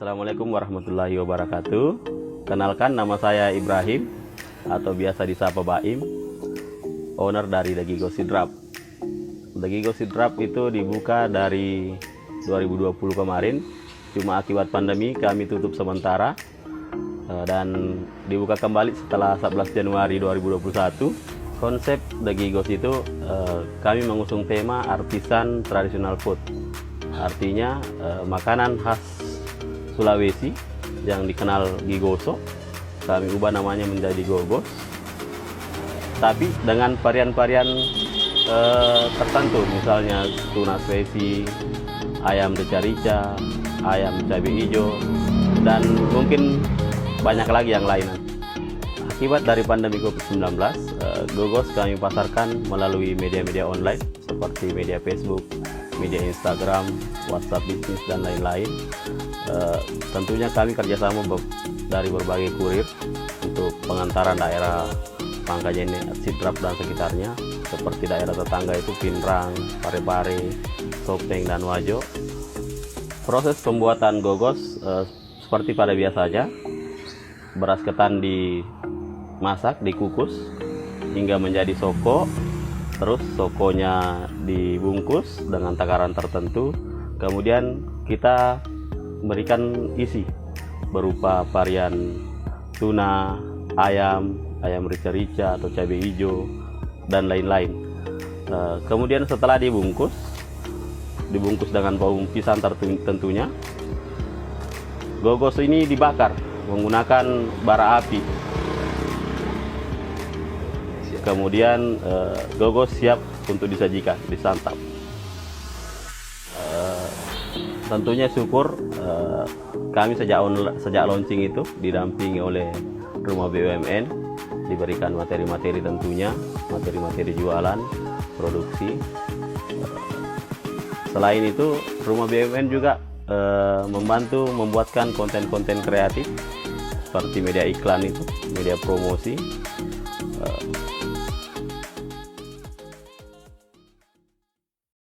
Assalamualaikum warahmatullahi wabarakatuh. Kenalkan, nama saya Ibrahim atau biasa disapa Baim, owner dari The Gigo Seed Drop. The Gigo Seed Drop itu dibuka dari 2020 kemarin, cuma akibat pandemi kami tutup sementara dan dibuka kembali setelah 11 Januari 2021. Konsep The Gigos itu kami mengusung tema artisan traditional food, artinya makanan khas Sulawesi yang dikenal gigoso, kami ubah namanya menjadi gogos, tapi dengan varian-varian tertentu, misalnya tuna Sulawesi, ayam rica-rica, ayam cabai hijau, dan mungkin banyak lagi yang lain. Akibat dari pandemi COVID-19, gogos kami pasarkan melalui media-media online seperti media Facebook, media Instagram, WhatsApp bisnis, dan lain-lain. Tentunya kami kerjasama dari berbagai kurir untuk pengantaran daerah Pangkajene, Seed Drop dan sekitarnya, seperti daerah tetangga itu Pinrang, Parepare, Sopeng, dan Wajo. Proses pembuatan gogos seperti pada biasanya, beras ketan dimasak, dikukus hingga menjadi soko, terus sokonya dibungkus dengan takaran tertentu, kemudian kita berikan isi berupa varian tuna, ayam rica-rica atau cabai hijau, dan lain-lain. Kemudian setelah dibungkus dengan bawang pisang tentunya, gogos ini dibakar menggunakan bara api. Kemudian gogos siap untuk disajikan, disantap. Tentunya syukur kami sejak launching itu didampingi oleh Rumah BUMN, diberikan materi-materi, tentunya materi jualan, produksi. Selain itu, Rumah BUMN juga membantu membuatkan konten-konten kreatif seperti media iklan itu, media promosi,